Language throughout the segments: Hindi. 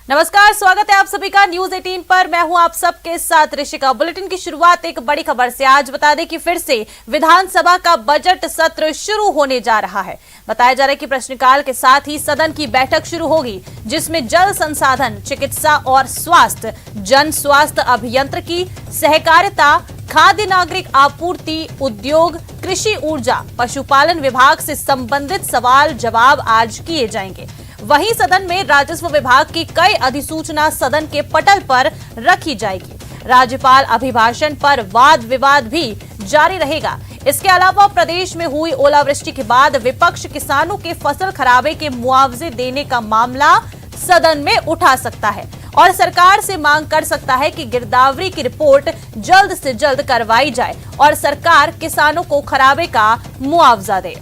नमस्कार, स्वागत है आप सभी का न्यूज 18 पर। मैं हूं आप सबके साथ ऋषिका। बुलेटिन की शुरुआत एक बड़ी खबर से। आज बता दें कि फिर से विधानसभा का बजट सत्र शुरू होने जा रहा है। बताया जा रहा है कि प्रश्नकाल के साथ ही सदन की बैठक शुरू होगी, जिसमें जल संसाधन, चिकित्सा और स्वास्थ्य, जन स्वास्थ्य अभियंत्रिकी, सहकारिता, खाद्य नागरिक आपूर्ति, उद्योग, कृषि, ऊर्जा, पशुपालन विभाग से संबंधित सवाल जवाब आज किए जाएंगे। वहीं सदन में राजस्व विभाग की कई अधिसूचना सदन के पटल पर रखी जाएगी। राज्यपाल अभिभाषण पर वाद विवाद भी जारी रहेगा। इसके अलावा प्रदेश में हुई ओलावृष्टि के बाद विपक्ष किसानों के फसल खराबे के मुआवजे देने का मामला सदन में उठा सकता है और सरकार से मांग कर सकता है कि गिरदावरी की रिपोर्ट जल्द से जल्द करवाई जाए और सरकार किसानों को खराबे का मुआवजा दे।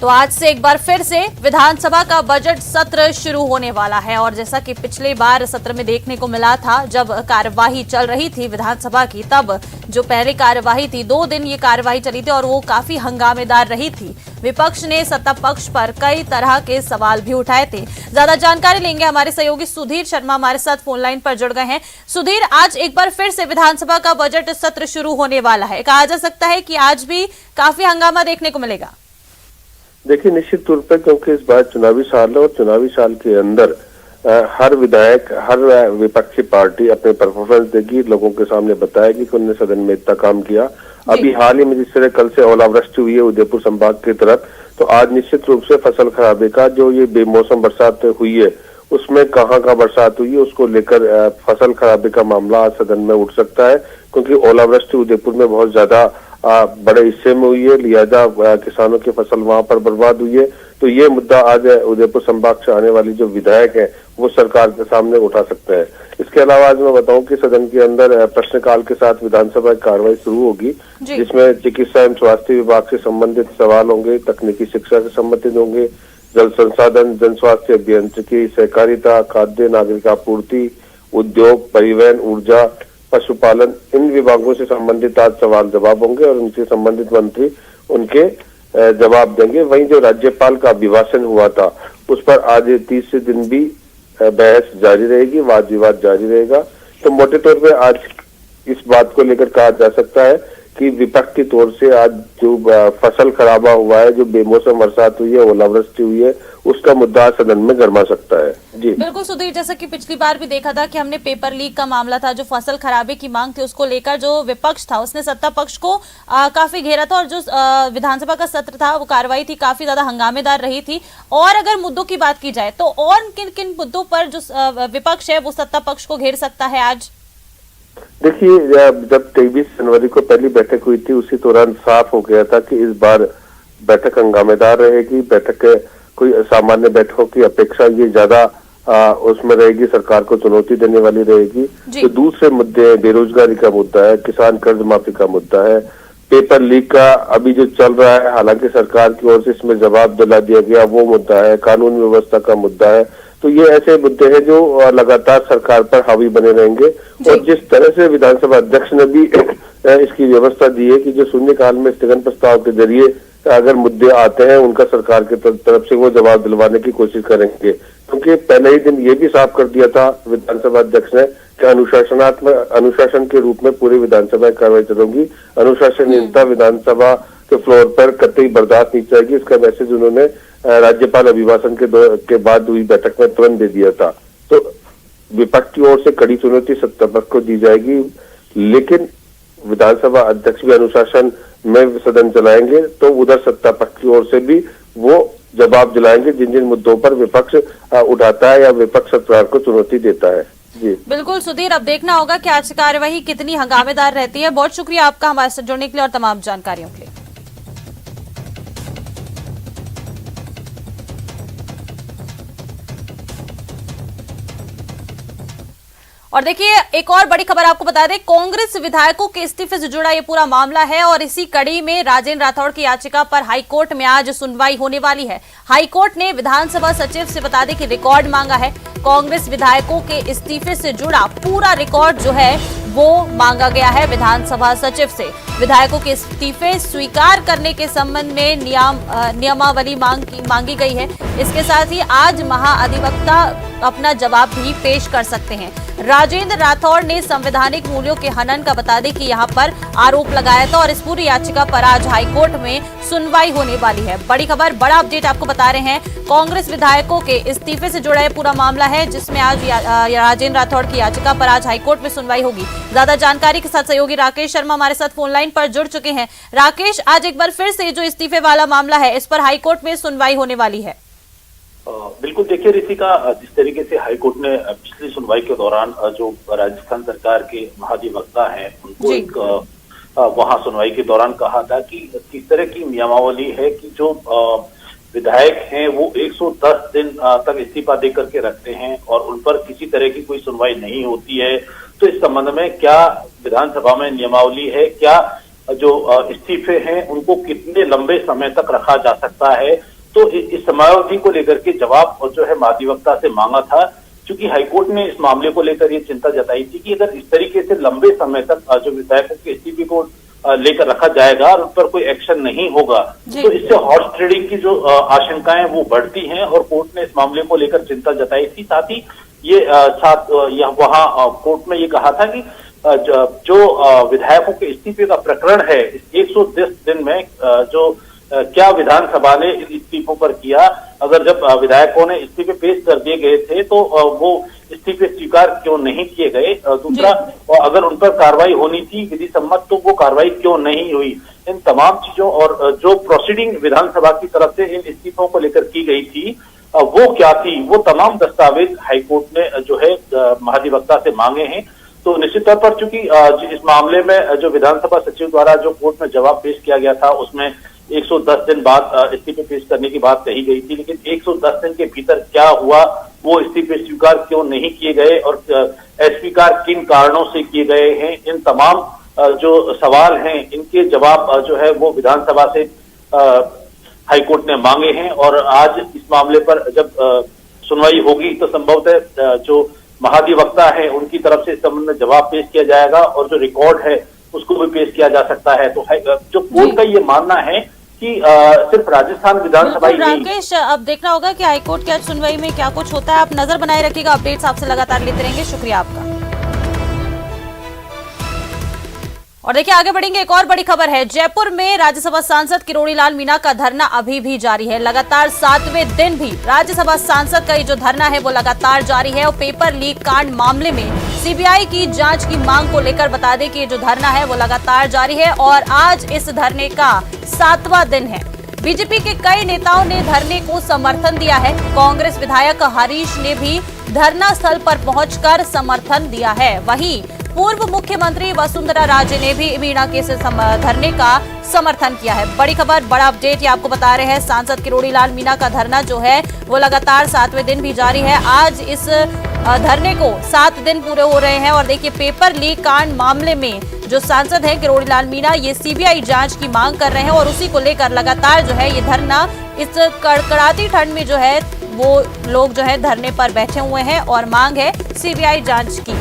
तो आज से एक बार फिर से विधानसभा का बजट सत्र शुरू होने वाला है और जैसा कि पिछले बार सत्र में देखने को मिला था, जब कार्यवाही चल रही थी विधानसभा की, तब जो पहली कार्यवाही थी 2 दिन ये कार्यवाही चली थी और वो काफी हंगामेदार रही थी। विपक्ष ने सत्ता पक्ष पर कई तरह के सवाल भी उठाए थे। ज्यादा जानकारी लेंगे हमारे सहयोगी सुधीर शर्मा हमारे साथ फोन लाइन पर जुड़ गए हैं। सुधीर, आज एक बार फिर से विधानसभा का बजट सत्र शुरू होने वाला है। कहा जा सकता है कि आज भी काफी हंगामा देखने को मिलेगा। देखिए, निश्चित तौर पर क्योंकि इस बार चुनावी साल है और चुनावी साल के अंदर हर विधायक, हर विपक्षी पार्टी अपने परफॉर्मेंस देगी, लोगों के सामने बताएगी कि उन्होंने सदन में इतना काम किया। अभी हाल ही में जिस तरह कल से ओलावृष्टि हुई है उदयपुर संभाग की तरफ, तो आज निश्चित रूप से फसल खराबे का जो ये बेमौसम बरसात हुई है उसमें कहाँ का बरसात हुई है उसको लेकर फसल खराबे का मामला आज सदन में उठ सकता है, क्योंकि ओलावृष्टि उदयपुर में बहुत ज्यादा बड़े हिस्से में हुई है, लिहाजा किसानों की फसल वहां पर बर्बाद हुई है। तो ये मुद्दा आज उदयपुर संभाग से आने वाली जो विधायक है वो सरकार के सामने उठा सकते हैं। इसके अलावा आज मैं बताऊं कि सदन के अंदर प्रश्नकाल के साथ विधानसभा की कार्रवाई शुरू होगी, जिसमें चिकित्सा एवं स्वास्थ्य विभाग से संबंधित सवाल होंगे, तकनीकी शिक्षा से संबंधित होंगे, जल संसाधन, जन स्वास्थ्य अभियंत्रिकी, सहकारिता, खाद्य नागरिक आपूर्ति, उद्योग, परिवहन, ऊर्जा, पशुपालन, इन विभागों से संबंधित आज सवाल जवाब होंगे और उनसे संबंधित मंत्री उनके जवाब देंगे। वहीं जो राज्यपाल का अभिभाषण हुआ था उस पर आज तीसरे दिन भी बहस जारी रहेगी, वाद विवाद जारी रहेगा। तो मोटे तौर पे आज इस बात को लेकर कहा जा सकता है कि विपक्ष की तौर से आज जो फसल खराबा हुआ है, जो बेमौसम बरसात हुई है, ओलावृष्टि हुई है, उसका मुद्दा सदन में गरमा सकता है। जी बिल्कुल सुधीर, जैसा कि पिछली बार भी देखा था कि हमने पेपर लीक का मामला था, जो फसल खराबे की मांग थी उसको लेकर जो विपक्ष था उसने सत्ता पक्ष को काफी घेरा था और जो विधानसभा का सत्र था वो कार्रवाई थी काफी ज्यादा हंगामेदार रही थी। और अगर मुद्दों की बात की जाए तो और किन किन मुद्दों पर जो विपक्ष है वो सत्ता पक्ष को घेर सकता है आज? देखिए, जब 23 जनवरी को पहली बैठक हुई थी उसी दौरान साफ हो गया था कि इस बार बैठक हंगामेदार रहेगी। बैठक कोई सामान्य बैठकों की अपेक्षा ये ज्यादा उसमें रहेगी, सरकार को चुनौती देने वाली रहेगी। तो दूसरे मुद्दे हैं, बेरोजगारी का मुद्दा है, किसान कर्ज माफी का मुद्दा है, पेपर लीक का अभी जो चल रहा है, हालांकि सरकार की ओर से इसमें जवाब दिला दिया गया, वो मुद्दा है, कानून व्यवस्था का मुद्दा है। तो ये ऐसे मुद्दे हैं जो लगातार सरकार पर हावी बने रहेंगे। और जिस तरह से विधानसभा अध्यक्ष ने भी इसकी व्यवस्था दी है कि जो शून्यकाल में स्थगन प्रस्ताव के जरिए अगर मुद्दे आते हैं उनका सरकार की तरफ से वो जवाब दिलवाने की कोशिश करेंगे, क्योंकि पहले ही दिन ये भी साफ कर दिया था विधानसभा अध्यक्ष ने कि अनुशासन के रूप में पूरी विधानसभा की कार्रवाई चलेगी। अनुशासनहीनता विधानसभा के फ्लोर पर कतई बर्दाश्त नहीं जाएगी, इसका मैसेज उन्होंने राज्यपाल अभिभाषण के बाद हुई बैठक में तुरंत दे दिया था। तो विपक्ष की ओर से कड़ी चुनौती सत्ता पक्ष को दी जाएगी, लेकिन विधानसभा अध्यक्ष भी अनुशासन में सदन चलाएंगे तो उधर सत्ता पक्ष की ओर से भी वो जवाब दिलाएंगे जिन जिन मुद्दों पर विपक्ष उठाता है या विपक्ष सरकार को चुनौती देता है। जी बिल्कुल सुधीर, अब देखना होगा कि आज की कार्यवाही कितनी हंगामेदार रहती है। बहुत शुक्रिया आपका हमारे साथ जुड़ने के लिए और तमाम जानकारियों के लिए। और देखिए, एक और बड़ी खबर आपको बता दें, कांग्रेस विधायकों के इस्तीफे से जुड़ा ये पूरा मामला है और इसी कड़ी में राजेंद्र राठौड़ की याचिका पर हाईकोर्ट में आज सुनवाई होने वाली है। हाईकोर्ट ने विधानसभा सचिव से बता दें कि रिकॉर्ड मांगा है। कांग्रेस विधायकों के इस्तीफे से जुड़ा पूरा रिकॉर्ड जो है वो मांगा गया है विधानसभा सचिव से। विधायकों के इस्तीफे स्वीकार करने के संबंध में नियमावली मांगी गई है। इसके साथ ही आज महाधिवक्ता अपना जवाब भी पेश कर सकते हैं। राजेंद्र राठौड़ ने संवैधानिक मूल्यों के हनन का बता दें कि यहां पर आरोप लगाया था और इस पूरी याचिका पर आज हाईकोर्ट में सुनवाई होने वाली है। बड़ी खबर, बड़ा अपडेट आपको बता रहे हैं। कांग्रेस विधायकों के इस्तीफे से जुड़ा यह पूरा मामला है, जिसमें आज राजेंद्र राठौड़ की याचिका पर आज हाईकोर्ट में सुनवाई होगी। ज्यादा जानकारी के साथ सहयोगी राकेश शर्मा हमारे साथ फोन लाइन पर जुड़ चुके हैं। राकेश, आज एक बार फिर से जो इस्तीफे वाला मामला है, इस पर हाईकोर्ट में सुनवाई होने वाली है। बिल्कुल, देखिए ऋतिका, जिस तरीके से हाईकोर्ट ने पिछली सुनवाई के दौरान जो राजस्थान सरकार के महाधिवक्ता हैं उनको एक वहां सुनवाई के दौरान कहा था कि किस तरह की नियमावली है कि जो विधायक हैं वो 110 दिन तक इस्तीफा दे करके रखते हैं और उन पर किसी तरह की कोई सुनवाई नहीं होती है। तो इस संबंध में क्या विधानसभा में नियमावली है, क्या जो इस्तीफे हैं उनको कितने लंबे समय तक रखा जा सकता है, तो इस समयावधि को लेकर के जवाब जो है महाधिवक्ता से मांगा था। क्योंकि हाईकोर्ट ने इस मामले को लेकर ये चिंता जताई थी कि अगर इस तरीके से लंबे समय तक जो विधायकों के इस्तीफे को लेकर रखा जाएगा और उन पर कोई एक्शन नहीं होगा तो इससे हॉर्स ट्रेडिंग की जो आशंकाएं वो बढ़ती हैं और कोर्ट ने इस मामले को लेकर चिंता जताई थी। साथ ही ये वहां कोर्ट में ये कहा था कि जो विधायकों के इस्तीफे का प्रकरण है, 110 दिन में जो क्या विधानसभा ने इन इस्तीफों पर किया, अगर जब विधायकों ने इस्तीफे पेश कर दिए गए थे तो वो इस्तीफे स्वीकार क्यों नहीं किए गए। दूसरा, अगर उन पर कार्रवाई होनी थी विधि सम्मत तो वो कार्रवाई क्यों नहीं हुई। इन तमाम चीजों और जो प्रोसीडिंग विधानसभा की तरफ से इन इस्तीफों को लेकर की गई थी वो क्या थी, वो तमाम दस्तावेज हाईकोर्ट ने जो है महाधिवक्ता से मांगे हैं। तो निश्चित तौर पर चूंकि इस मामले में जो विधानसभा सचिव द्वारा जो कोर्ट में जवाब पेश किया गया था उसमें 110 दिन बाद इस्तीफे पेश करने की बात कही गई थी, लेकिन 110 दिन के भीतर क्या हुआ, वो इस्तीफे स्वीकार क्यों नहीं किए गए और अस्वीकार किन कारणों से किए गए हैं, इन तमाम जो सवाल हैं इनके जवाब जो है वो विधानसभा से हाईकोर्ट ने मांगे हैं। और आज इस मामले पर जब सुनवाई होगी तो संभवतः जो महाधिवक्ता है उनकी तरफ से इस संबंध में जवाब पेश किया जाएगा और जो रिकॉर्ड है उसको भी पेश किया जा सकता है। तो जो कोर्ट का ये मानना है कि सिर्फ राजस्थान विधानसभा ही नहीं। राकेश, अब देखना होगा कि हाईकोर्ट की आज सुनवाई में क्या कुछ होता है। आप नजर बनाए रखिएगा, अपडेट्स आपसे लगातार लेते रहेंगे। शुक्रिया आपका। और देखिए, आगे बढ़ेंगे। एक और बड़ी खबर है। जयपुर में राज्यसभा सांसद किरोड़ी लाल मीणा का धरना अभी भी जारी है। लगातार 7वें दिन भी राज्यसभा सांसद का ये जो धरना है वो लगातार जारी है और पेपर लीक कांड मामले में सीबीआई की जांच की मांग को लेकर बता दें कि ये जो धरना है वो लगातार जारी है और आज इस धरने का 7वां दिन है। बीजेपी के कई नेताओं ने धरने को समर्थन दिया है। कांग्रेस विधायक हरीश ने भी धरना स्थल पर पहुंचकर समर्थन दिया है। वहीं पूर्व मुख्यमंत्री वसुंधरा राजे ने भी मीणा के धरने का समर्थन किया है। बड़ी खबर, बड़ा अपडेट ये आपको बता रहे हैं। सांसद किरोड़ी लाल मीणा का धरना जो है वो लगातार 7वें दिन भी जारी है। आज इस धरने को 7 दिन पूरे हो रहे हैं और देखिए, पेपर लीक कांड मामले में जो सांसद है किरोड़ी लाल मीणा ये सीबीआई जांच की मांग कर रहे हैं और उसी को लेकर लगातार जो है ये धरना इस कड़कड़ाती ठंड में जो है वो लोग जो है धरने पर बैठे हुए हैं और मांग है सीबीआई जांच की।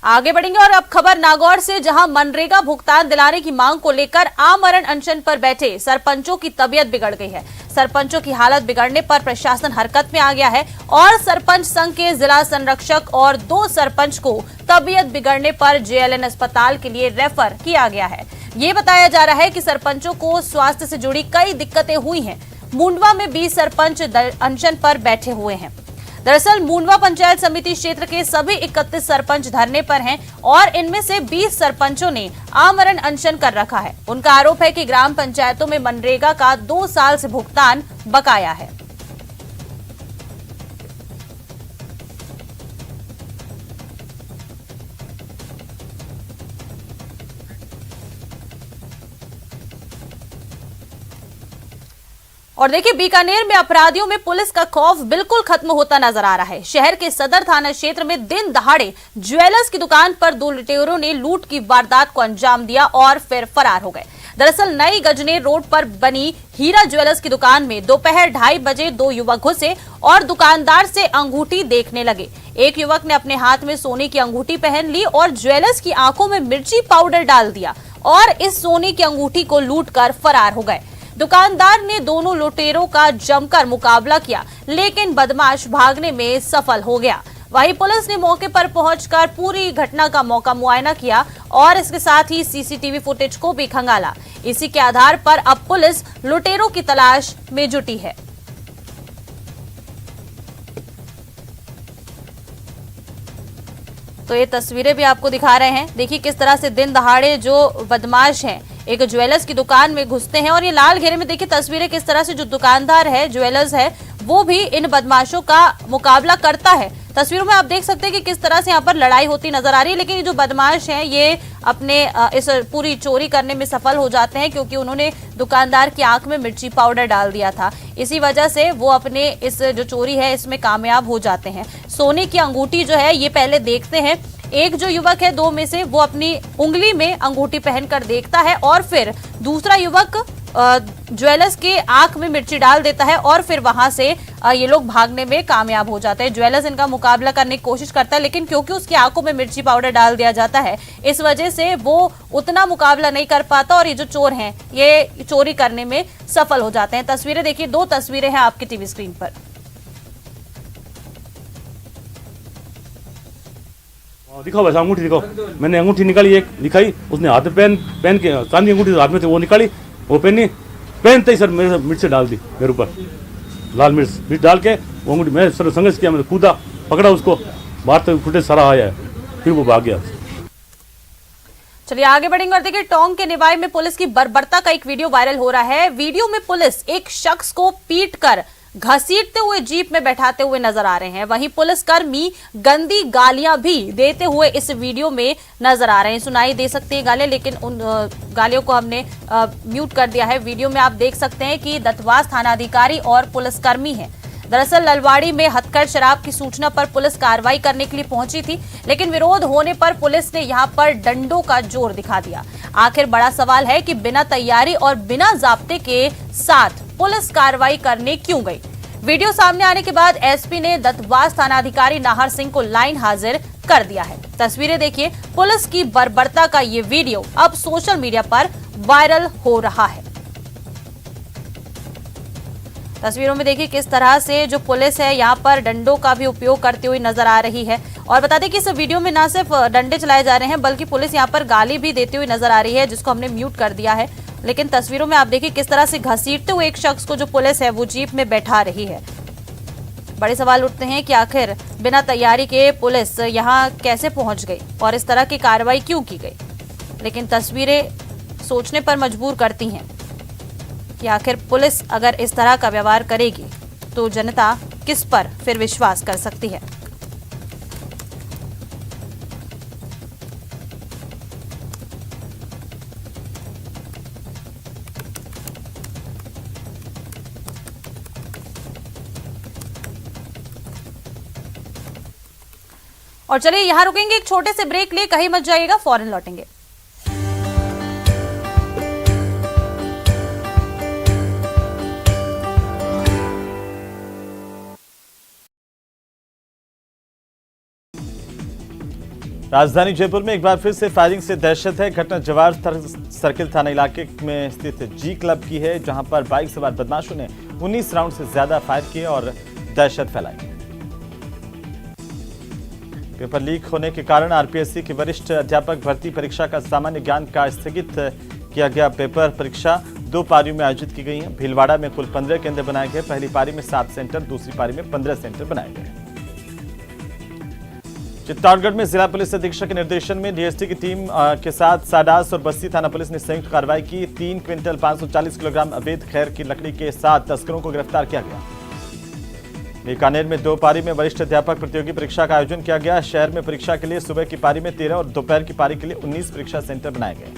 आगे बढ़ेंगे और अब खबर नागौर से, जहां मनरेगा भुगतान दिलाने की मांग को लेकर आमरण अनशन पर बैठे सरपंचों की तबीयत बिगड़ गई है। सरपंचों की हालत बिगड़ने पर प्रशासन हरकत में आ गया है और सरपंच संघ के जिला संरक्षक और 2 सरपंच को तबीयत बिगड़ने पर जेएलएन अस्पताल के लिए रेफर किया गया है। ये बताया जा रहा है कि सरपंचों को स्वास्थ्य से जुड़ी कई दिक्कतें हुई हैं। मुंडवा में 20 सरपंच अनशन पर बैठे हुए हैं। दरअसल मुंडवा पंचायत समिति क्षेत्र के सभी 31 सरपंच धरने पर हैं और इनमें से 20 सरपंचों ने आमरण अनशन कर रखा है। उनका आरोप है कि ग्राम पंचायतों में मनरेगा का 2 साल से भुगतान बकाया है। और देखिए, बीकानेर में अपराधियों में पुलिस का खौफ बिल्कुल खत्म होता नजर आ रहा है। शहर के सदर थाना क्षेत्र में दिन दहाड़े ज्वेलर्स की दुकान पर 2 लुटेरों ने लूट की वारदात को अंजाम दिया और फिर फरार हो गए। दरअसल नई गजनेर रोड पर बनी हीरा ज्वेलर्स की दुकान में दोपहर 2:30 बजे 2 युवक घुसे और दुकानदार से अंगूठी देखने लगे। एक युवक ने अपने हाथ में सोने की अंगूठी पहन ली और ज्वेलर्स की आंखों में मिर्ची पाउडर डाल दिया और इस सोने की अंगूठी को लूटकर फरार हो गए। दुकानदार ने दोनों लुटेरों का जमकर मुकाबला किया, लेकिन बदमाश भागने में सफल हो गया। वहीं पुलिस ने मौके पर पहुंचकर पूरी घटना का मौका मुआयना किया और इसके साथ ही सीसीटीवी फुटेज को भी खंगाला। इसी के आधार पर अब पुलिस लुटेरों की तलाश में जुटी है। तो ये तस्वीरें भी आपको दिखा रहे हैं। देखिए किस तरह से दिन दहाड़े जो बदमाश हैं एक ज्वेलर्स की दुकान में घुसते हैं और ये लाल घेरे में देखिए तस्वीरें किस तरह से जो दुकानदार है ज्वेलर्स है वो भी इन बदमाशों का मुकाबला करता है। तस्वीरों में आप देख सकते हैं कि किस तरह से यहाँ पर लड़ाई होती नजर आ रही है, लेकिन ये जो बदमाश हैं ये अपने इस पूरी चोरी करने में सफल हो जाते हैं क्योंकि उन्होंने दुकानदार की आंख में मिर्ची पाउडर डाल दिया था। इसी वजह से वो अपने इस जो चोरी है इसमें कामयाब हो जाते हैं। सोने की अंगूठी जो है ये पहले देखते हैं, एक जो युवक है दो में से वो अपनी उंगली में अंगूठी पहनकर देखता है और फिर दूसरा युवक ज्वेलर्स के आंख में मिर्ची डाल देता है और फिर वहां से ये लोग भागने में कामयाब हो जाते हैं। ज्वेलर्स इनका मुकाबला करने की कोशिश करता है, लेकिन क्योंकि उसकी आंखों में मिर्ची पाउडर डाल दिया जाता है इस वजह से वो उतना मुकाबला नहीं कर पाता और ये जो चोर हैं ये चोरी करने में सफल हो जाते हैं। तस्वीरें देखिए, दो तस्वीरें हैं आपकी टीवी स्क्रीन पर। दिखाओ वैसा अंगूठी दिखाओ। मैंने अंगूठी निकाली, एक दिखाई, उसने हाथ में पहन के चांदी अंगूठी हाथ में थे वो निकाली, वो पहनते ही सर मेरे मिर्च डाल दी मेरे ऊपर, लाल मिर्च डाल के वो अंगूठी मैं सर संघर्ष किया, मैंने कूदा, पकड़ा उसको, बाहर तक फुटेज सारा आया है, फिर वो भाग गया। चलिए आगे बढ़ेंगे और देखिए टोंक के निवाई में पुलिस की बर्बरता का एक वीडियो वायरल हो रहा है। वीडियो में पुलिस एक शख्स को पीटकर घसीटते हुए जीप में बैठाते हुए नजर आ रहे हैं। वहीं पुलिसकर्मी गंदी गालियां भी देते हुए इस वीडियो में नजर आ रहे हैं। सुनाई दे सकती है गालियां, लेकिन उन गालियों को हमने म्यूट कर दिया है। वीडियो में आप देख सकते हैं कि दत्तवास थानाधिकारी और पुलिसकर्मी हैं। दरअसल ललवाड़ी में हथकढ़ शराब की सूचना पर पुलिस कार्रवाई करने के लिए पहुंची थी, लेकिन विरोध होने पर पुलिस ने यहां पर डंडों का जोर दिखा दिया। आखिर बड़ा सवाल है कि बिना तैयारी और बिना जाब्ते के साथ पुलिस कार्रवाई करने क्यों गई। वीडियो सामने आने के बाद एसपी ने दत्तवास थानाधिकारी नाहर सिंह को लाइन हाजिर कर दिया है। तस्वीरें देखिए, पुलिस की बर्बरता का ये वीडियो अब सोशल मीडिया पर वायरल हो रहा है। तस्वीरों में देखिए किस तरह से जो पुलिस है यहाँ पर डंडों का भी उपयोग करती हुई नजर आ रही है। और बता दें कि इस वीडियो में ना सिर्फ डंडे चलाए जा रहे हैं बल्कि पुलिस यहाँ पर गाली भी देती हुई नजर आ रही है, जिसको हमने म्यूट कर दिया है। लेकिन तस्वीरों में आप देखिए किस तरह से घसीटते हुए एक शख्स को जो पुलिस है वो जीप में बैठा रही है। बड़े सवाल उठते हैं कि आखिर बिना तैयारी के पुलिस यहाँ कैसे पहुंच गई और इस तरह की कार्रवाई क्यों की गई। लेकिन तस्वीरें सोचने पर मजबूर करती हैं कि आखिर पुलिस अगर इस तरह का व्यवहार करेगी तो जनता किस पर फिर विश्वास कर सकती है। और चलिए यहां रुकेंगे, एक छोटे से ब्रेक लिए, कहीं मत जाइएगा, फौरन लौटेंगे। राजधानी जयपुर में एक बार फिर से फायरिंग से दहशत है। घटना जवाहर सर्किल थाना इलाके में स्थित जी क्लब की है, जहां पर बाइक सवार बदमाशों ने 19 राउंड से ज्यादा फायर किए और दहशत फैलाई। पेपर लीक होने के कारण आरपीएससी की वरिष्ठ अध्यापक भर्ती परीक्षा का सामान्य ज्ञान का स्थगित किया गया। पेपर परीक्षा 2 पारियों में आयोजित की गई है। भीलवाड़ा में कुल 15 केंद्र बनाए गए। पहली पारी में 7 सेंटर, दूसरी पारी में 15 सेंटर बनाए गए। चित्तौड़गढ़ में जिला पुलिस अधीक्षक के निर्देशन में डीएसटी की टीम के साथ साडास और बस्ती थाना पुलिस ने संयुक्त कार्रवाई की। 3 क्विंटल 540 किलोग्राम अवैध खैर की लकड़ी के साथ तस्करों को गिरफ्तार किया गया। बीकानेर में 2 पारी में वरिष्ठ अध्यापक प्रतियोगी परीक्षा का आयोजन किया गया। शहर में परीक्षा के लिए सुबह की पारी में 13 और दोपहर की पारी के लिए 19 परीक्षा सेंटर बनाए गए।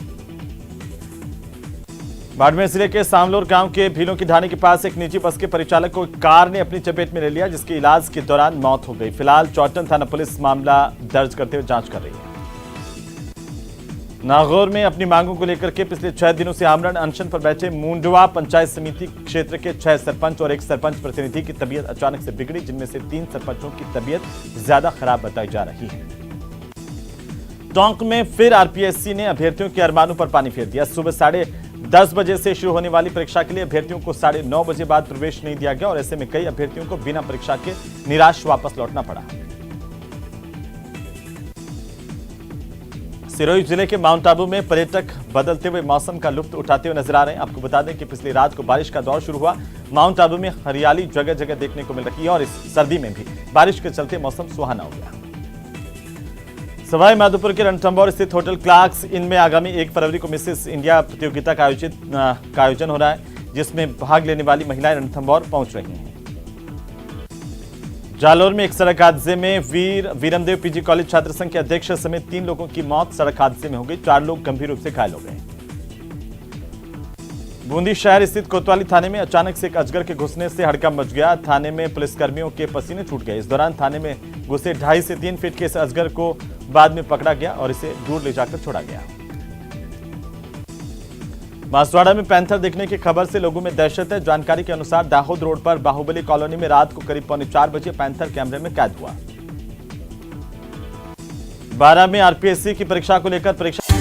बाड़मेर जिले के सामलोर गांव के भीलों की ढाणी के पास एक निजी बस के परिचालक को कार ने अपनी चपेट में ले लिया, जिसकी इलाज के दौरान मौत हो गई। फिलहाल चौटन थाना पुलिस मामला दर्ज करते हुए जांच कर रही है। नागौर में अपनी मांगों को लेकर के पिछले 6 दिनों से आमरण अनशन पर बैठे मुंडवा पंचायत समिति क्षेत्र के 6 सरपंच और 1 सरपंच प्रतिनिधि की तबीयत अचानक से बिगड़ी, जिनमें से 3 सरपंचों की तबीयत ज्यादा खराब बताई जा रही है। टोंक में फिर आरपीएससी ने अभ्यर्थियों के अरमानों पर पानी फेर दिया। सुबह 10:30 बजे से शुरू होने वाली परीक्षा के लिए अभ्यर्थियों को 9:30 बजे बाद प्रवेश नहीं दिया गया और ऐसे में कई अभ्यर्थियों को बिना परीक्षा के निराश वापस लौटना पड़ा। सिरोही जिले के माउंट आबू में पर्यटक बदलते हुए मौसम का लुत्फ उठाते हुए नजर आ रहे हैं। आपको बता दें कि पिछली रात को बारिश का दौर शुरू हुआ। माउंट आबू में हरियाली जगह जगह देखने को मिल रही है और इस सर्दी में भी बारिश के चलते मौसम सुहाना हो गया। सवाई माधोपुर के रणथंभौर स्थित होटल क्लार्क्स इन में आगामी 1 फरवरी को मिसेस इंडिया प्रतियोगिता का आयोजन हो रहा है, जिसमें भाग लेने वाली महिलाएं रणथंभौर पहुंच रही हैं। जालोर में एक सड़क हादसे में वीरमदेव पीजी कॉलेज छात्र संघ के अध्यक्ष समेत 3 लोगों की मौत सड़क हादसे में हो गई। 4 लोग गंभीर रूप से घायल हो गए। बूंदी शहर स्थित कोतवाली थाने में अचानक से एक अजगर के घुसने से हड़कंप मच गया। थाने में पुलिसकर्मियों के पसीने छूट गए। इस दौरान थाने में घुसे 2.5 से 3 फीट के इस अजगर को बाद में पकड़ा गया और इसे दूर ले जाकर छोड़ा गया। बांसवाड़ा में पैंथर देखने की खबर से लोगों में दहशत है। जानकारी के अनुसार दाहोद रोड पर बाहुबली कॉलोनी में रात को करीब 3:45 बजे पैंथर कैमरे में कैद हुआ। 12 में आरपीएससी की परीक्षा को लेकर परीक्षा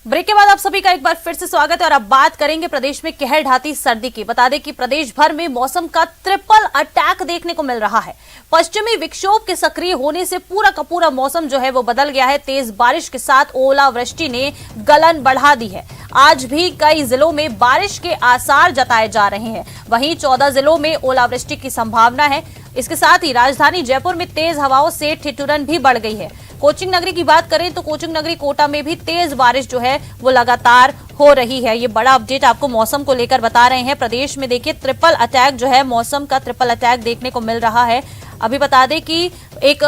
ब्रेक के बाद आप सभी का एक बार फिर से स्वागत है और अब बात करेंगे प्रदेश में कहर ढाती सर्दी की। बता दें कि प्रदेश भर में मौसम का ट्रिपल अटैक देखने को मिल रहा है। पश्चिमी विक्षोभ के सक्रिय होने से पूरा का पूरा मौसम जो है वो बदल गया है। तेज बारिश के साथ ओलावृष्टि ने गलन बढ़ा दी है। आज भी कई जिलों में बारिश के आसार जताए जा रहे हैं। वहीं 14 जिलों में ओलावृष्टि की संभावना है। इसके साथ ही राजधानी जयपुर में तेज हवाओं से ठिठुरन भी बढ़ गई है। कोचिंग नगरी की बात करें तो कोचिंग नगरी कोटा में भी तेज बारिश जो है वो लगातार हो रही है। ये बड़ा अपडेट आपको मौसम को लेकर बता रहे हैं। प्रदेश में देखिए ट्रिपल अटैक जो है, मौसम का ट्रिपल अटैक देखने को मिल रहा है। अभी बता दें कि एक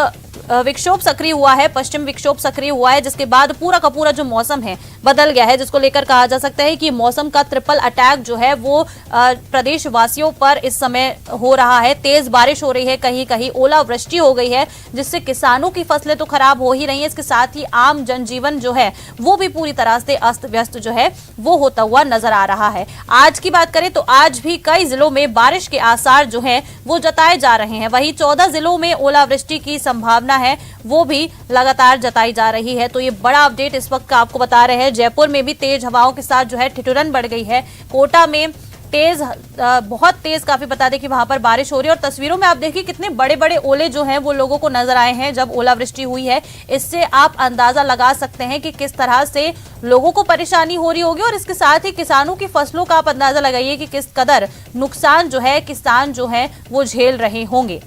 विक्षोभ सक्रिय हुआ है, पश्चिम विक्षोभ सक्रिय हुआ है, जिसके बाद पूरा का पूरा जो मौसम है बदल गया है, जिसको लेकर कहा जा सकता है कि मौसम का ट्रिपल अटैक जो है वो प्रदेश वासियों पर इस समय हो रहा है। तेज बारिश हो रही है, कहीं कहीं ओलावृष्टि हो गई है, जिससे किसानों की फसलें तो खराब हो ही रही है। इसके साथ ही आम जनजीवन जो है वो भी पूरी तरह से अस्त व्यस्त जो है वो होता हुआ नजर आ रहा है। आज की बात करें तो आज भी कई जिलों में बारिश के आसार जो है वो जताए जा रहे हैं। वहीं 14 जिलों में ओलावृष्टि की संभावना है वो भी लगातार जताई जा रही है। तो ये बड़ा अपडेट इस वक्त का आपको बता रहे हैं। जयपुर में भी तेज हवाओं के साथ जो है ठिठुरन बढ़ गई है। कोटा में तेज बहुत तेज काफी बता दें कि वहां पर बारिश हो रही है और तस्वीरों में आप देखिए कितने बड़े बड़े ओले जो हैं वो लोगों को नजर आए हैं जब ओलावृष्टि हुई है। इससे आप अंदाजा लगा सकते हैं कि किस तरह से लोगों को परेशानी हो रही होगी और इसके साथ ही किसानों की फसलों का आप अंदाजा लगाइए कि किस कदर नुकसान जो है किसान जो है वो झेल रहे होंगे।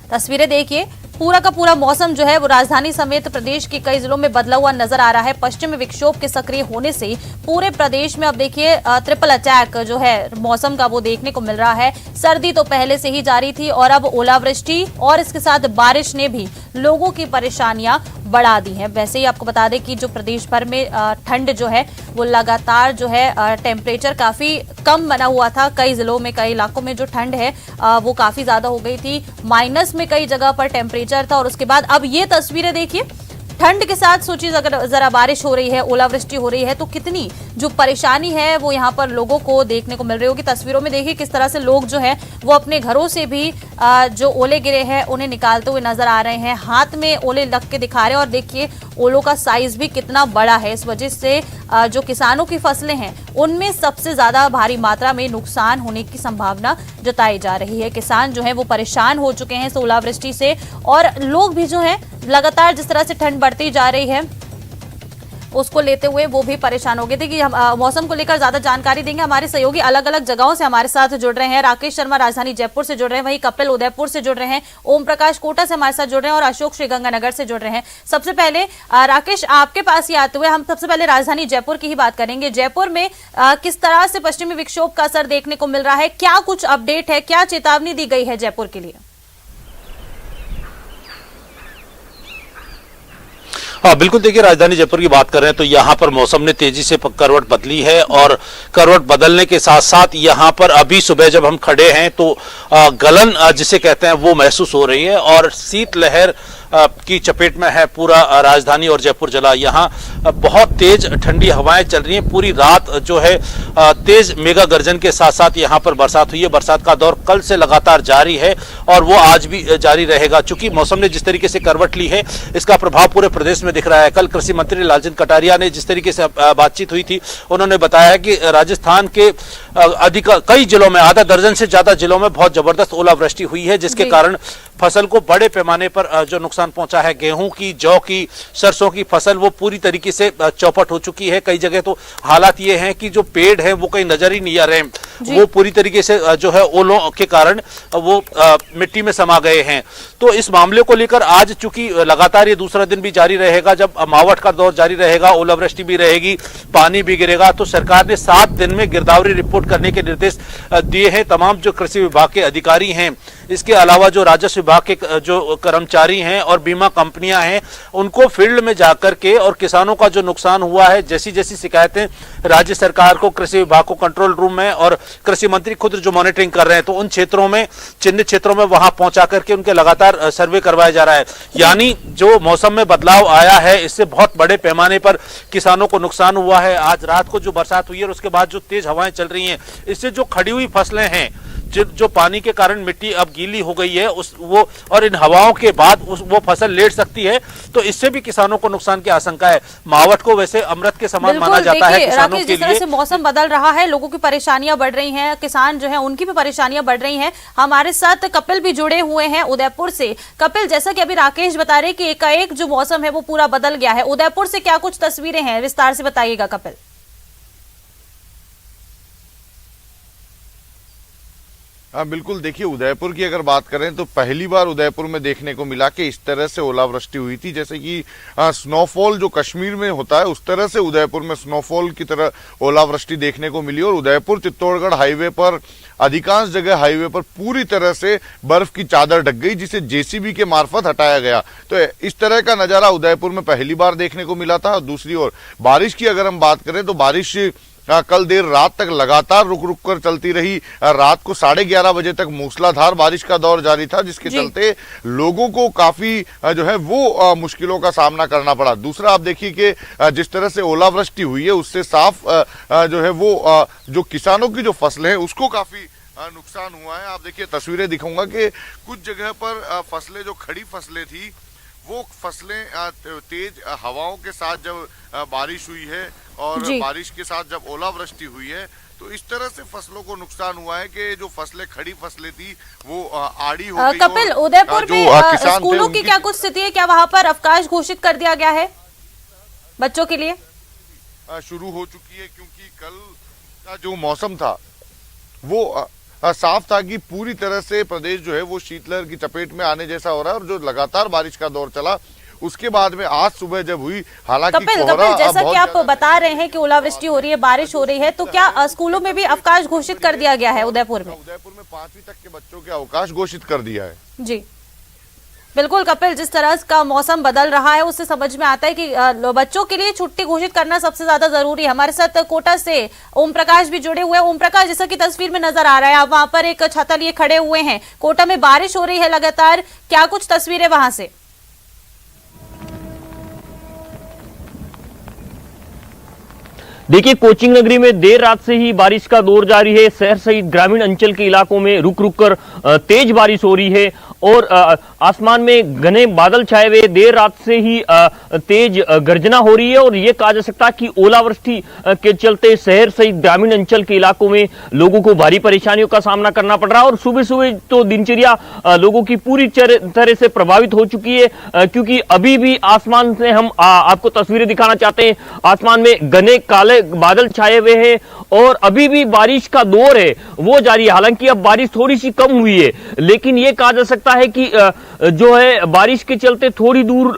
तस्वीरें देखिए, पूरा का पूरा मौसम जो है वो राजधानी समेत प्रदेश के कई जिलों में बदला हुआ नजर आ रहा है। पश्चिमी विक्षोभ के सक्रिय होने से पूरे प्रदेश में अब देखिए ट्रिपल अटैक जो है मौसम का वो देखने को मिल रहा है। सर्दी तो पहले से ही जारी थी और अब ओलावृष्टि और इसके साथ बारिश ने भी लोगों की परेशानियां बढ़ा दी हैं। वैसे ही आपको बता दें कि जो प्रदेश भर में ठंड जो है वो लगातार जो है टेम्परेचर काफी कम बना हुआ था। कई जिलों में कई इलाकों में जो ठंड है वो काफी ज्यादा हो गई थी। माइनस में कई जगह पर टेम्परेचर था और उसके बाद अब ये तस्वीरें देखिए, ठंड के साथ सोचिए अगर जरा बारिश हो रही है, ओलावृष्टि हो रही है तो कितनी जो परेशानी है वो यहाँ पर लोगों को देखने को मिल रही होगी। तस्वीरों में देखिए किस तरह से लोग जो है वो अपने घरों से भी जो ओले गिरे हैं उन्हें निकालते हुए नजर आ रहे हैं। हाथ में ओले लग के दिखा रहे हैं और देखिए ओलों का साइज भी कितना बड़ा है। इस वजह से जो किसानों की फसलें हैं उनमें सबसे ज्यादा भारी मात्रा में नुकसान होने की संभावना जताई जा रही है। किसान जो है वो परेशान हो चुके हैं इस ओलावृष्टि से और लोग भी जो है लगातार जिस तरह से ठंड बढ़ती जा रही है उसको लेते हुए वो भी परेशान हो गए थे। कि हम मौसम को लेकर ज्यादा जानकारी देंगे। हमारे सहयोगी अलग अलग जगहों से हमारे साथ जुड़ रहे हैं। राकेश शर्मा राजधानी जयपुर से जुड़ रहे हैं, वहीं कपिल उदयपुर से जुड़ रहे हैं, ओम प्रकाश कोटा से हमारे साथ जुड़ रहे हैं और अशोक श्रीगंगानगर से जुड़ रहे हैं। सबसे पहले राकेश आपके पास ही आते हुए हम सबसे पहले राजधानी जयपुर की ही बात करेंगे। जयपुर में किस तरह से पश्चिमी विक्षोभ का असर देखने को मिल रहा है, क्या कुछ अपडेट है, क्या चेतावनी दी गई है जयपुर के लिए? हाँ बिल्कुल, देखिए राजधानी जयपुर की बात कर रहे हैं तो यहाँ पर मौसम ने तेजी से करवट बदली है और करवट बदलने के साथ साथ यहाँ पर अभी सुबह जब हम खड़े हैं तो गलन जिसे कहते हैं वो महसूस हो रही है और शीतलहर की चपेट में है पूरा राजधानी और जयपुर जिला। यहाँ बहुत तेज ठंडी हवाएं चल रही हैं। पूरी रात जो है तेज मेगा गर्जन के साथ साथ यहाँ पर बरसात हुई है। बरसात का दौर कल से लगातार जारी है और वो आज भी जारी रहेगा। चूंकि मौसम ने जिस तरीके से करवट ली है इसका प्रभाव पूरे प्रदेश में दिख रहा है। कल कृषि मंत्री लालचंद कटारिया ने जिस तरीके से बातचीत हुई थी, उन्होंने बताया कि राजस्थान के कई जिलों में, आधा दर्जन से ज्यादा जिलों में बहुत जबरदस्त ओलावृष्टि हुई है, जिसके कारण फसल को बड़े पैमाने पर जो नुकसान पहुंचा है। गेहूं की, जौ की, सरसों की फसल वो पूरी तरीके से चौपट हो चुकी है। कई जगह तो हालात ये हैं कि जो पेड़ हैं वो कहीं नजर ही नहीं आ रहे, वो पूरी तरीके से जो है ओलों के कारण वो मिट्टी में समा गए हैं। तो इस मामले को लेकर आज चूंकि लगातार ये दूसरा दिन भी जारी रहेगा, जब मावठ का दौर जारी रहेगा, ओलावृष्टि भी रहेगी, पानी भी गिरेगा, तो सरकार ने 7 दिन में गिरदावरी रिपोर्ट करने के निर्देश दिए हैं तमाम जो कृषि विभाग के अधिकारी हैं। इसके अलावा जो राजस्व विभाग के जो कर्मचारी हैं और बीमा कंपनियां हैं, उनको फील्ड में जाकर के और किसानों का जो नुकसान हुआ है, जैसी जैसी शिकायतें राज्य सरकार को, कृषि विभाग को कंट्रोल रूम में और कृषि मंत्री खुद जो मॉनिटरिंग कर रहे हैं, तो उन क्षेत्रों में, चिन्हित क्षेत्रों में वहां पहुंचा करके उनके लगातार सर्वे करवाया जा रहा है। यानी जो मौसम में बदलाव आया है इससे बहुत बड़े पैमाने पर किसानों को नुकसान हुआ है। आज रात को जो बरसात हुई है और उसके बाद जो तेज हवाएं चल रही हैं, इससे जो खड़ी हुई फसलें हैं, जो पानी के कारण मिट्टी अब गीली हो गई है, वो और इन हवाओं के बाद वो फसल लेट सकती है, तो इससे भी किसानों को नुकसान की आशंका है। मावठ को वैसे अमृत के समान माना जाता है किसानों के लिए। जिस तरह से मौसम बदल रहा है, लोगों की परेशानियां बढ़ रही हैं, किसान जो है उनकी भी परेशानियां बढ़ रही हैं। हमारे साथ कपिल भी जुड़े हुए हैं उदयपुर से। कपिल, जैसा कि अभी राकेश बता रहे कि एकाएक जो मौसम है वो पूरा बदल गया है, उदयपुर से क्या कुछ तस्वीरें हैं, विस्तार से बताइएगा कपिल। हाँ बिल्कुल, देखिए उदयपुर की अगर बात करें तो पहली बार उदयपुर में देखने को मिला कि इस तरह से ओलावृष्टि हुई थी। जैसे कि स्नोफॉल जो कश्मीर में होता है उस तरह से उदयपुर में स्नोफॉल की तरह ओलावृष्टि देखने को मिली और उदयपुर चित्तौड़गढ़ हाईवे पर अधिकांश जगह हाईवे पर पूरी तरह से बर्फ की चादर ढक गई, जिसे जेसीबी के मार्फत हटाया गया। तो इस तरह का नजारा उदयपुर में पहली बार देखने को मिला था। दूसरी ओर बारिश की अगर हम बात करें तो बारिश कल देर रात तक लगातार रुक रुक कर चलती रही। रात को 11:30 बजे तक मूसलाधार बारिश का दौर जारी था, जिसके चलते लोगों को काफी जो है वो मुश्किलों का सामना करना पड़ा। दूसरा आप देखिए कि जिस तरह से ओलावृष्टि हुई है उससे साफ जो है वो जो किसानों की जो फसलें हैं उसको काफी नुकसान हुआ है। आप देखिए तस्वीरें दिखाऊंगा कि कुछ जगह पर फसलें, जो खड़ी फसलें थी, वो फसलें तेज हवाओं के साथ जब बारिश हुई है और बारिश के साथ जब ओलावृष्टि हुई है तो इस तरह से फसलों को नुकसान हुआ है कि जो फसलें, खड़ी फसलें थी, वो आड़ी हो गई। कपिल, उदयपुर में स्कूलों की क्या कुछ स्थिति है? क्या वहां पर अवकाश घोषित कर दिया गया है बच्चों के लिए? शुरू हो चुकी है, क्योंकि कल का जो मौसम था वो साफ था कि पूरी तरह से प्रदेश जो है वो शीतलहर की चपेट में आने जैसा हो रहा है और जो लगातार बारिश का दौर चला उसके बाद में आज सुबह जब हुई, हालांकि कपिल, जैसा कि आप बता रहे हैं कि ओलावृष्टि हो रही है, बारिश हो रही है, तो क्या स्कूलों में भी अवकाश घोषित कर दिया गया है उदयपुर में? उदयपुर में 5वीं तक के बच्चों के अवकाश घोषित कर दिया है। जी बिल्कुल कपिल, जिस तरह का मौसम बदल रहा है उससे समझ में आता है कि बच्चों के लिए छुट्टी घोषित करना सबसे ज्यादा जरूरी है। हमारे साथ कोटा से ओम प्रकाश भी जुड़े हुए हैं। ओम प्रकाश, जैसा कि तस्वीर में नजर आ रहा है, आप वहां पर एक छाता लिए खड़े हुए हैं। कोटा में बारिश हो रही है लगातार, क्या कुछ तस्वीरें वहां से? देखिए, कोचिंग नगरी में देर रात से ही बारिश का दौर जारी है। शहर सहित ग्रामीण अंचल के इलाकों में रुक रुक कर तेज बारिश हो रही है और आसमान में घने बादल छाए हुए, देर रात से ही तेज गर्जना हो रही है और ये कहा जा सकता है कि ओलावृष्टि के चलते शहर सहित ग्रामीण अंचल के इलाकों में लोगों को भारी परेशानियों का सामना करना पड़ रहा है। और सुबह सुबह तो दिनचर्या लोगों की पूरी तरह से प्रभावित हो चुकी है, क्योंकि अभी भी आसमान से हम आपको तस्वीरें दिखाना चाहते हैं। आसमान में घने काले बादल छाए हुए हैं और अभी भी बारिश का दौर है वो जारी है। हालांकि अब बारिश थोड़ी सी कम हुई है, लेकिन ये कहा जा सकता है कि जो है बारिश के चलते थोड़ी दूर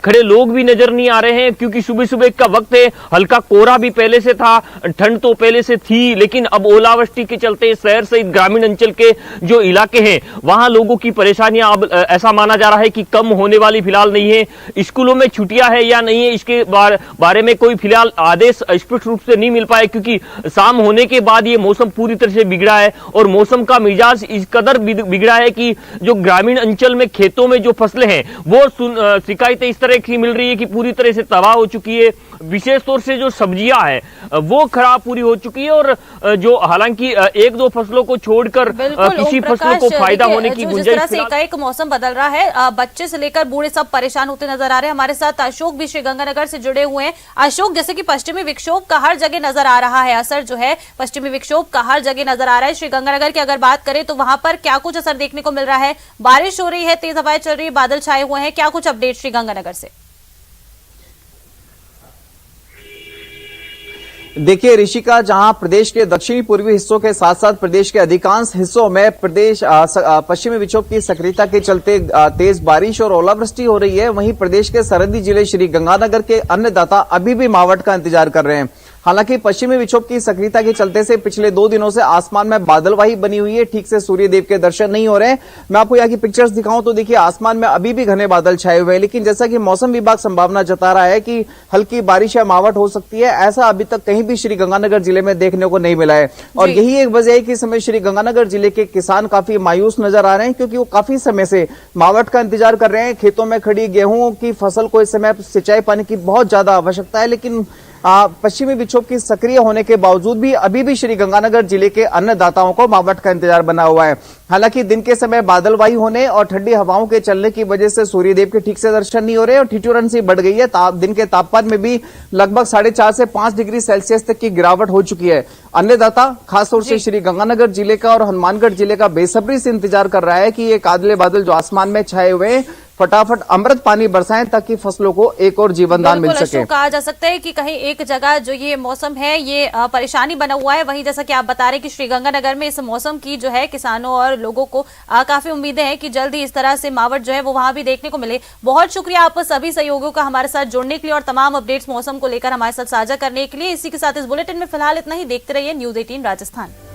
खड़े लोग भी नजर नहीं आ रहे हैं, क्योंकि सुबह सुबह का वक्त है, हल्का कोहरा भी पहले से था, ठंड तो पहले से थी, लेकिन अब ओलावृष्टि के चलते शहर सहित ग्रामीण अंचल के जो इलाके हैं वहां लोगों की परेशानियां अब ऐसा माना जा रहा है कि कम होने वाली फिलहाल नहीं है। स्कूलों में छुट्टियां है या नहीं है, इसके बारे में कोई फिलहाल आदेश स्पष्ट रूप से नहीं मिल पाए, क्योंकि शाम होने के बाद ये मौसम पूरी तरह से बिगड़ा है और मौसम का मिजाज इस कदर बिगड़ा है कि जो ग्रामीण अंचल में खेतों में जो फसलें हैं वो शिकायतें इस तरह की मिल रही है कि पूरी तरह से तबाह हो चुकी है। विशेष तौर से जो सब्जियां हैं वो खराब पूरी हो चुकी है और जो हालांकि एक दो फसलों को छोड़कर किसी फसलों को फायदा होने की गुंजाइश। जिस तरह से एक मौसम बदल रहा है, बच्चे से लेकर बूढ़े सब परेशान होते नजर आ रहे हैं। हमारे साथ अशोक भी श्रीगंगानगर से जुड़े हुए हैं। अशोक, जैसे कि पश्चिमी विक्षोभ का हर जगह नजर आ रहा है, असर जो है पश्चिमी विक्षोभ का हर जगह नजर आ रहा है। श्रीगंगानगर की अगर बात करें तो वहां पर क्या कुछ असर देखने को मिल रहा है? बारिश हो रही है, तेज हवाएं चल रही है, बादल छाए हुए हैं, क्या कुछ अपडेट श्रीगंगानगर से? देखिए ऋषिका, जहां प्रदेश के दक्षिणी पूर्वी हिस्सों के साथ साथ प्रदेश के अधिकांश हिस्सों में पश्चिमी विक्षोभ की सक्रियता के चलते तेज बारिश और ओलावृष्टि हो रही है, वहीं प्रदेश के सरहदी जिले श्रीगंगानगर के अन्नदाता अभी भी मावठ का इंतजार कर रहे हैं। हालांकि पश्चिमी विक्षोभ की सक्रियता के चलते से पिछले 2 दिनों से आसमान में बादलवाही बनी हुई है, ठीक से सूर्यदेव के दर्शन नहीं हो रहे हैं। मैं आपको यहाँ की पिक्चर्स दिखाऊं तो देखिए आसमान में अभी भी घने बादल छाए हुए हैं, लेकिन जैसा कि मौसम विभाग संभावना जता रहा है कि हल्की बारिश या मावठ हो सकती है, ऐसा अभी तक कहीं भी श्रीगंगानगर जिले में देखने को नहीं मिला है। और यही एक वजह है कि इस समय श्रीगंगानगर जिले के किसान काफी मायूस नजर आ रहे हैं, क्योंकि वो काफी समय से मावठ का इंतजार कर रहे हैं। खेतों में खड़ी गेहूं की फसल को इस समय सिंचाई पानी की बहुत ज्यादा आवश्यकता है, लेकिन पश्चिमी विक्षोभ की सक्रिय होने के बावजूद भी अभी भी श्रीगंगानगर जिले के अन्नदाताओं को मावठ का इंतजार बना हुआ है। हालांकि दिन के समय बादलवाही होने और ठंडी हवाओं के चलने की वजह से सूर्यदेव के ठीक से दर्शन नहीं हो रहे और ठिठुरन सी बढ़ गई है। दिन के तापमान में भी लगभग 4.5 से 5 डिग्री सेल्सियस तक की गिरावट हो चुकी है। अन्नदाता खासतौर से श्रीगंगानगर जिले का और हनुमानगढ़ जिले का बेसब्री से इंतजार कर रहा है कि ये कादले बादल जो आसमान में छाए हुए हैं फटाफट अमृत पानी बरसाएं ताकि फसलों को एक और जीवन दान मिल सके। कहा जा सकता है कि कहीं एक जगह जो ये मौसम है ये परेशानी बना हुआ है, वहीं जैसा कि आप बता रहे हैं कि श्रीगंगानगर में इस मौसम की जो है किसानों और लोगों को काफी उम्मीदें हैं कि जल्द ही इस तरह से मावठ जो है वो वहां भी देखने को मिले। बहुत शुक्रिया आप सभी सहयोगियों का हमारे साथ जुड़ने के लिए और तमाम अपडेट्स मौसम को लेकर हमारे साथ साझा करने के लिए। इसी के साथ इस बुलेटिन में फिलहाल इतना ही। देखते रहिए न्यूज़ 18 राजस्थान।